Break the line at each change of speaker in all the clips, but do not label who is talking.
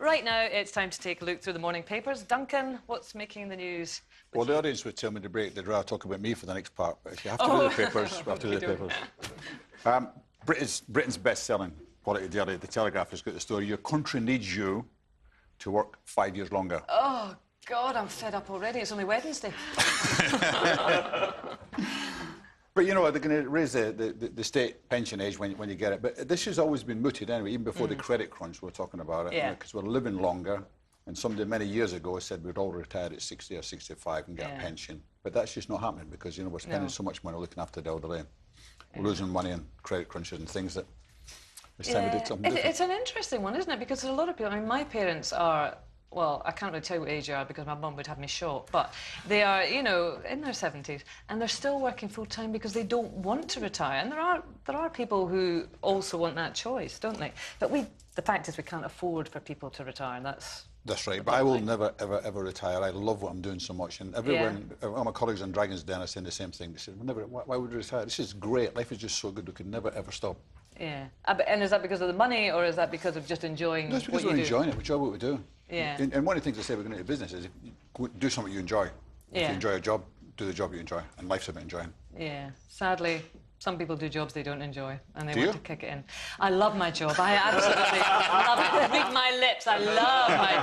Right now, it's time to take a look through the morning papers. Duncan, what's making the news?
Well, the audience would tell me to break. They'd rather talk about me for the next part. But if you have to do the papers, we have to do the papers. Britain's best-selling quality daily, The Telegraph, has got the story, your country needs you to work 5 years longer.
Oh, God, I'm fed up already. It's only Wednesday.
But, you know, they're going to raise the state pension age when you get it. But this has always been mooted anyway, even before the credit crunch, we're talking about it.
Yeah.
Because we're living longer. And somebody many years ago said we'd all retire at 60 or 65 and get a pension. But that's just not happening because, you know, we're spending so much money looking after the elderly. We're losing money on credit crunches and things that it's time we did something different.
It's an interesting one, isn't it? Because there's a lot of people... I mean, my parents are... Well, I can't really tell you what age you are because my mum would have me shot, but they are, you know, in their 70s, and they're still working full-time because they don't want to retire. And there are people who also want that choice, don't they? But the fact is we can't afford for people to retire, and
That's right, but I will never, ever retire. I love what I'm doing so much, and everyone, all my colleagues on Dragon's Den are saying the same thing. They said, why would we retire? This is great. Life is just so good. We could never, ever stop.
Yeah. And is that because of the money, or is that because of just enjoying
what you do? It's because we're enjoying it. We enjoy what we do.
Yeah.
And one of the things I say we're going to do business is do something you enjoy. If you enjoy a job, do the job you enjoy, and life's about enjoying.
Yeah. Sadly, some people do jobs they don't enjoy, and they want to kick it in. I love my job. I absolutely love it. Read my lips. I love my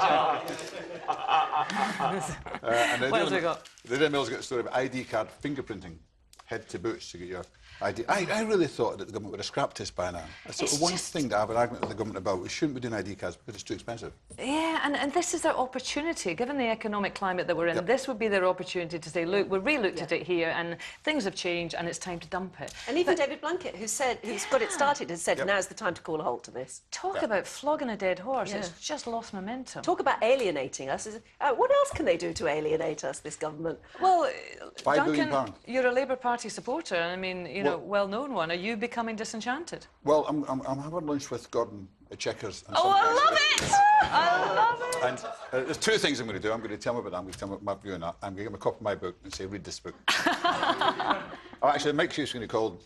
job. What else we got?
The Daily Mail's got a story about ID card fingerprinting, head to boots to get your ID. I really thought that the government would have scrapped this by now. That's the one thing that I have an argument with the government about. We shouldn't be doing ID cards because it's too expensive.
Yeah, and this is their opportunity. Given the economic climate that we're in, this would be their opportunity to say, look, we've re-looked at it here and things have changed and it's time to dump it.
And even David Blunkett, who's got it started, has said now's the time to call a halt to this.
Talk about flogging a dead horse. It's just lost momentum.
Talk about alienating us. What else can they do to alienate us, this government?
Well,
£5 billion.
Duncan, you're a Labour Party supporter, and I mean, you know, well-known one. Are you becoming disenchanted?
Well, I'm having lunch with Gordon at Checkers.
And I love it! I love it!
And there's two things I'm going to do. I'm going to tell him about that. I'm going to tell him my view on that. I'm going to give him a copy of my book and say, read this book. Actually, Mike Hughes is going to call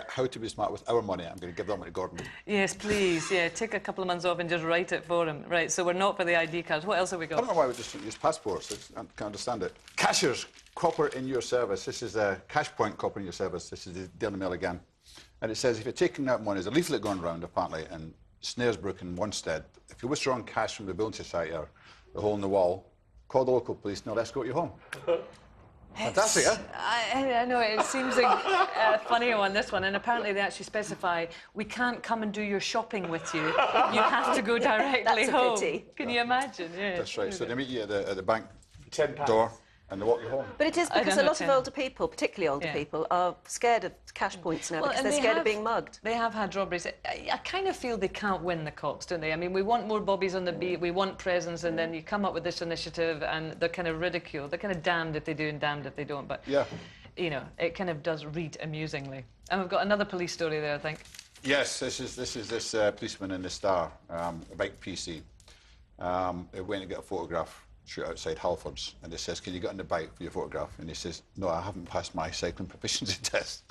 How to Be Smart with Our Money. I'm going to give that one to Gordon.
Yes, please. Yeah, take a couple of months off and just write it for him. Right, so we're not for the ID cards. What else have we got?
I don't know why we just use passports. I can't understand it. Cashiers, copper in your service. This is a cash point copper in your service. This is the Daily Mail again. And it says, if you're taking out money, there's a leaflet going around, apparently, in Snaresbrook and Wanstead. If you're withdrawing cash from the building society or the hole in the wall, call the local police and they'll escort you home. Fantastic, huh?
I know, it seems a funny one, this one, and apparently they actually specify, we can't come and do your shopping with you. You have to go directly home.
That's a pity.
Can you imagine? Yeah.
That's right. So they meet you at the bank door and they walk you home.
But it is because a lot of older people, particularly older people, are scared of cash points now because they're scared of being mugged.
They have had robberies. I kind of feel they can't win the cops, don't they? I mean, we want more bobbies on the beat, we want presence, and then you come up with this initiative and they're kind of ridiculed. They're kind of damned if they do and damned if they don't. But, you know, it kind of does read amusingly. And we've got another police story there, I think.
Yes, this is policeman in the Star, a bike PC. They went to get a photograph shoot outside Halfords, and it says, can you get on the bike for your photograph? And he says, no, I haven't passed my cycling proficiency test.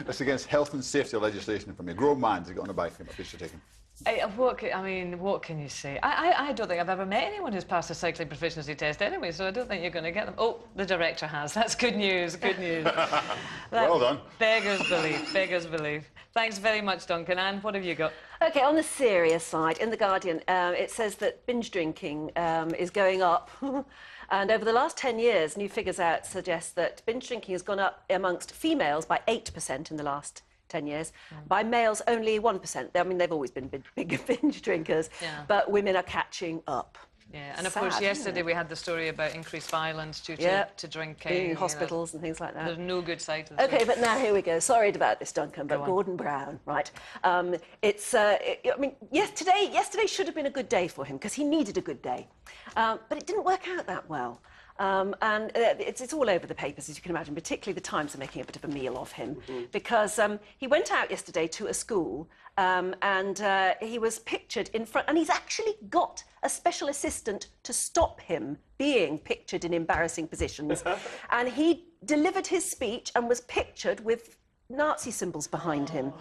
That's against health and safety legislation for me. A grown man to get on a bike and get a picture taken.
I mean, what can you say? I don't think I've ever met anyone who's passed a cycling proficiency test anyway, so I don't think you're going to get them. Oh, the director has. That's good news, good news.
Well done.
Beggars belief, beggars belief. Thanks very much, Duncan. Anne, what have you got?
OK, on the serious side, in The Guardian, it says that binge drinking is going up. And over the last 10 years, new figures out suggest that binge drinking has gone up amongst females by 8% in the last 10 years. By males, only 1%. I mean, they've always been big binge drinkers, but women are catching up.
Yeah, and of course, yesterday we had the story about increased violence due to drinking.
In hospitals and things like that.
There's no good side to this.
OK, but now here we go. Sorry about this, Duncan, but Gordon Brown, right? I mean, yesterday should have been a good day for him because he needed a good day. But it didn't work out that well. And it's all over the papers, as you can imagine, particularly the Times are making a bit of a meal of him because he went out yesterday to a school and he was pictured in front, and he's actually got a special assistant to stop him being pictured in embarrassing positions. And he delivered his speech and was pictured with Nazi symbols behind him.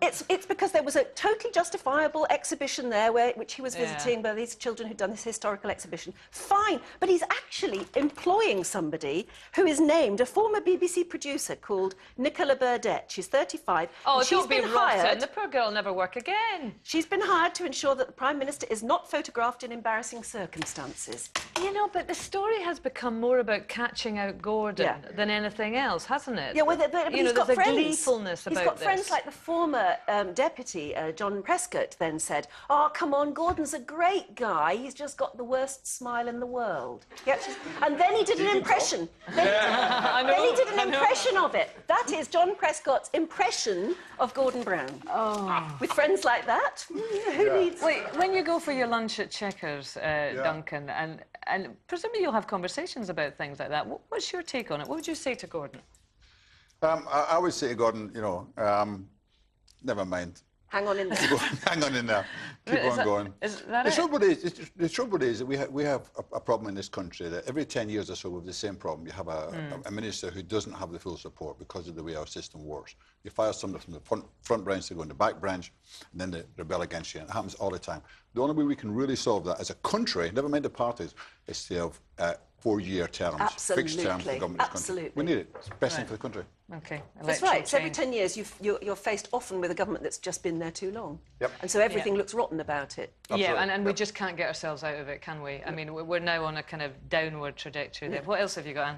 It's because there was a totally justifiable exhibition there which he was visiting by these children who'd done this historical exhibition. Fine, but he's actually employing somebody who is named a former BBC producer called Nicola Burdett. She's 35.
Oh,
she's
don't be
been hired.
rotten. The poor girl will never work again.
She's been hired to ensure that the Prime Minister is not photographed in embarrassing circumstances.
You know, but the story has become more about catching out Gordon than anything else, hasn't it?
Yeah, well, but
you know,
he's got
there's
friends.
a gleefulness about
He's got
this.
friends like the former deputy, John Prescott, then said, "Oh, come on, Gordon's a great guy. He's just got the worst smile in the world." Yep. And then he did an impression. Then he did an impression of it. That is John Prescott's impression of Gordon Brown.
Oh.
With friends like that, who needs...
Wait, when you go for your lunch at Checkers, Duncan, and presumably you'll have conversations about things like that, what's your take on it? What would you say to Gordon?
I would say to Gordon, you know, never mind.
Hang on in there.
Hang on in there. Keep on going.
Is that
the trouble is that we have a problem in this country that every 10 years or so we have the same problem. You have a minister who doesn't have the full support because of the way our system works. You fire somebody from the front branch, they go in the back branch, and then they rebel against you. And it happens all the time. The only way we can really solve that as a country, never mind the parties, is to have 4-year terms, fixed terms for the government of this country. We need it. It's the best thing for the country.
Okay.
That's right. So every 10 years, you're faced often with a government that's just been there too long.
Yep.
And so everything looks rotten about it.
Absolutely. Yeah, and we just can't get ourselves out of it, can we? I mean, we're now on a kind of downward trajectory there. What else have you got, Anne?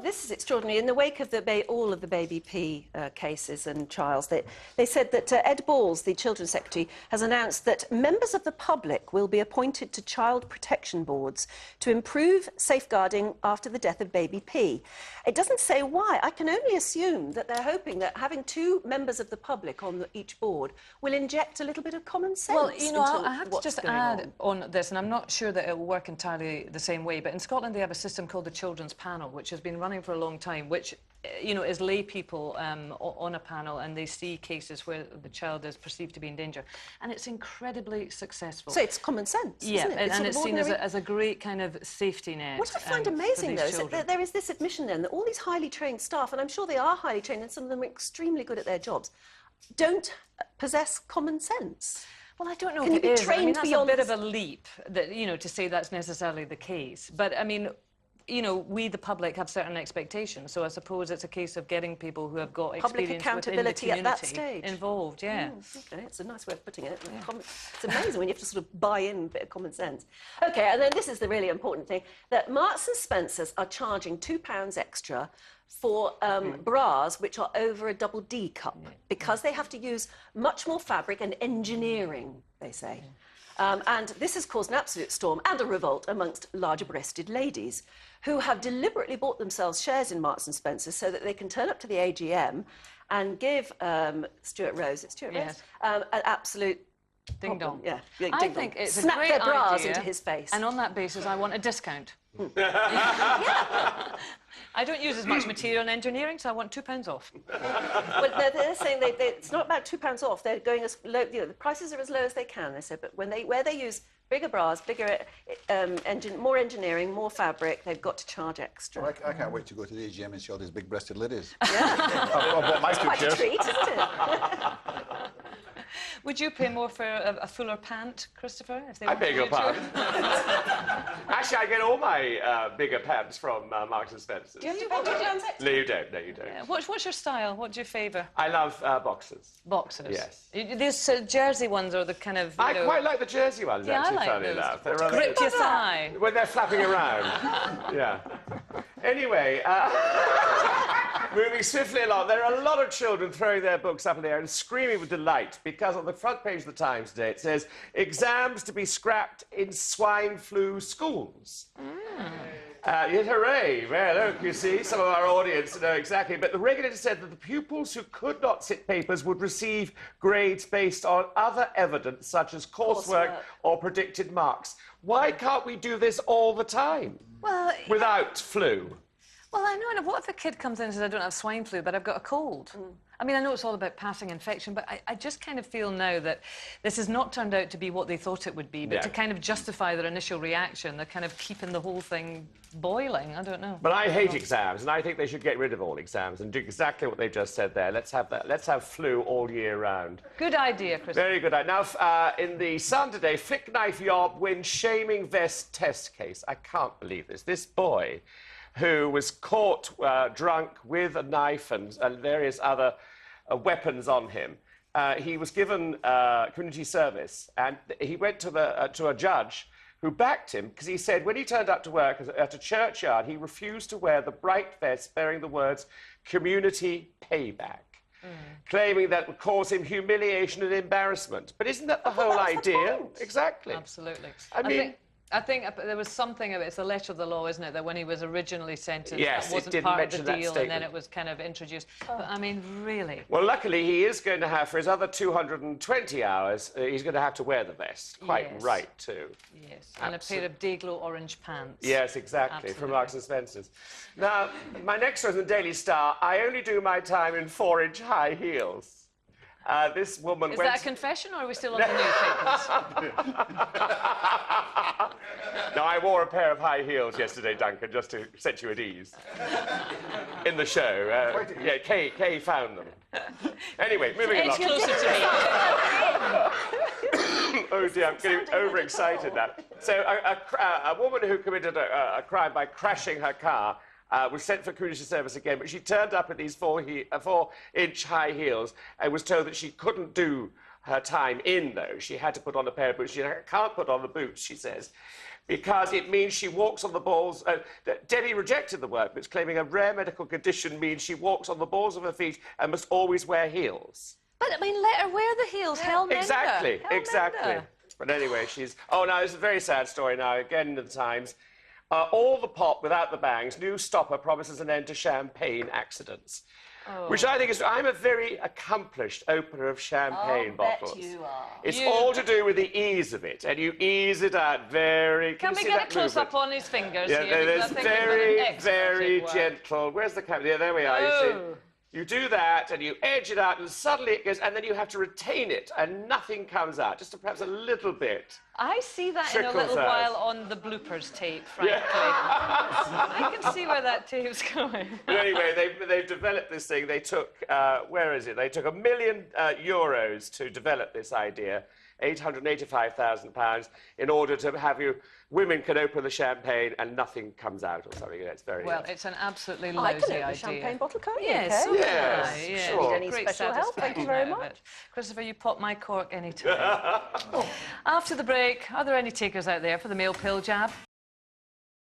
This is extraordinary. In the wake of all of the baby P cases and trials, they said that Ed Balls, the Children's Secretary, has announced that members of the public will be appointed to child protection boards to improve safeguarding after the death of baby P. It doesn't say why. I can only assume that they're hoping that having 2 members of the public on each board will inject a little bit of common sense.
Well, you know, I have to just add
on
this, and I'm not sure that it will work entirely the same way, but in Scotland they have a system called the Children's Panel, which has been running for a long time, which, you know, is lay people on a panel, and they see cases where the child is perceived to be in danger, and it's incredibly successful.
So it's common sense, isn't it?
And it's seen as a great kind of safety net.
What I find amazing, though, is that there is this admission then that all these highly trained staff, and I'm sure they are highly trained, and some of them are extremely good at their jobs, don't possess common sense.
Well, I don't know
if it is.
I mean, that's a bit of a leap, that, you know, to say that's necessarily the case. But, I mean, you know, we, the public, have certain expectations. So I suppose it's a case of getting people who have got experience within the community
at that stage
involved,
Okay, it's a nice way of putting it. It's amazing when you have to sort of buy in a bit of common sense. Okay, and then this is the really important thing, that Marks and Spencers are charging £2 extra for bras which are over a double D cup because they have to use much more fabric and engineering, they say. And this has caused an absolute storm and a revolt amongst larger-breasted ladies who have deliberately bought themselves shares in Marks and Spencer so that they can turn up to the AGM and give Stuart Rose, an absolute
ding-dong.
Yeah,
I think it's
Snap
a great
their bras
idea,
into his face.
And on that basis, I want a discount. I don't use as much material in engineering, so I want £2 off.
Well, they're saying it's not about £2 off. They're going as low. You know, the prices are as low as they can. They said, but where they use bigger bras, bigger more engineering, more fabric, they've got to charge extra.
Well, I can't wait to go to the AGM and see all these big-breasted ladies.
Yeah, it's quite a treat, isn't it?
Would you pay more for a fuller pant, Christopher? If they
I beg your pardon. Actually, I get all my bigger pants from Marks and Spencer's.
Do you have to pay £2 extra?
No, you don't. No, you don't.
Yeah. What's your style? What do you favour?
I love boxers.
Boxers?
Yes.
These jersey ones are the kind of,
I quite like the jersey ones, actually,
I like
funny
those.
enough. They're rather
grip your thigh.
when they're flapping around. Yeah. Anyway, moving swiftly along, there are a lot of children throwing their books up in the air and screaming with delight because on the front page of the Times today it says, exams to be scrapped in swine flu schools. Yes, hooray. Well, look, you see, some of our audience know exactly. But the regulator said that the pupils who could not sit papers would receive grades based on other evidence, such as coursework or predicted marks. Why can't we do this all the time?
Well,
without flu?
Well, I know. And what if a kid comes in and says, I don't have swine flu, but I've got a cold? I mean, I know it's all about passing infection, but I just kind of feel now that this has not turned out to be what they thought it would be, but to kind of justify their initial reaction, they're kind of keeping the whole thing boiling. I don't know.
But I hate exams, and I think they should get rid of all exams and do exactly what they just said there. Let's have that. Let's have flu all year round.
Good idea, Chris.
Very good. Now, in the Sun today, flick knife yob wins shaming vest test case. I can't believe this. This boy, who was caught drunk with a knife and various other weapons on him. He was given community service, and he went to a judge who backed him because he said when he turned up to work at a churchyard, he refused to wear the bright vest bearing the words "community payback," claiming that would cause him humiliation and embarrassment. But isn't that the whole idea? Exactly.
Absolutely.
I
I think there was something of it. It's the letter of the law, isn't it? That when he was originally sentenced,
yes,
that wasn't part of the deal, and then it was kind of introduced. But I mean, really.
Well, luckily, he is going to have, for his other 220 hours, he's going to have to wear the vest. Quite right, too.
Yes, and a pair of day-glow orange pants.
Yes, exactly, from Marks and Spencer's. Now, my next one is in the Daily Star. I only do my time in 4-inch high heels. This woman
went... Is that a confession, or are we still on the newspapers?
No, I wore a pair of high heels yesterday, Duncan, just to set you at ease. In the show. Yeah, Kay found them. Anyway, moving along.
Edge closer to me.
Oh dear, I'm getting overexcited now. So, a woman who committed a crime by crashing her car was sent for community service again, but she turned up in these 4-inch high heels and was told that she couldn't do her time in those. She had to put on a pair of boots. She can't put on the boots, she says, because it means she walks on the balls. Debbie rejected the work, but it's claiming a rare medical condition means she walks on the balls of her feet and must always wear heels.
But, I mean, let her wear the heels. Hell,
exactly,
Hell
exactly.
Mender.
But anyway, she's... Oh, now, this is a very sad story now, again in the Times. All the pop without the bangs. New stopper promises an end to champagne accidents. Which I think is... I'm a very accomplished opener of champagne bottles.
Bet you are.
It's all to do with the ease of it, and you ease it out very...
Can we get a close-up on his fingers here?
There's very gentle... Where's the camera? Yeah, there we are, you see. You do that, and you edge it out, and suddenly it goes, and then you have to retain it, and nothing comes out, just perhaps a little bit.
I see that in a little while on the bloopers tape, frankly. I can see where that tape's going.
But anyway, they've developed this thing. They took, where is it? They took €1 million to develop this idea, £885,000, in order to have women can open the champagne and nothing comes out or something. It's very...
Well, it's an absolutely lousy idea.
I can open a champagne bottle, can't you?
Yes,
okay?
Yes, sure.
Need any special help? Thank you very much.
Christopher, you pop my cork anytime. After the break, are there any takers out there for the male pill jab?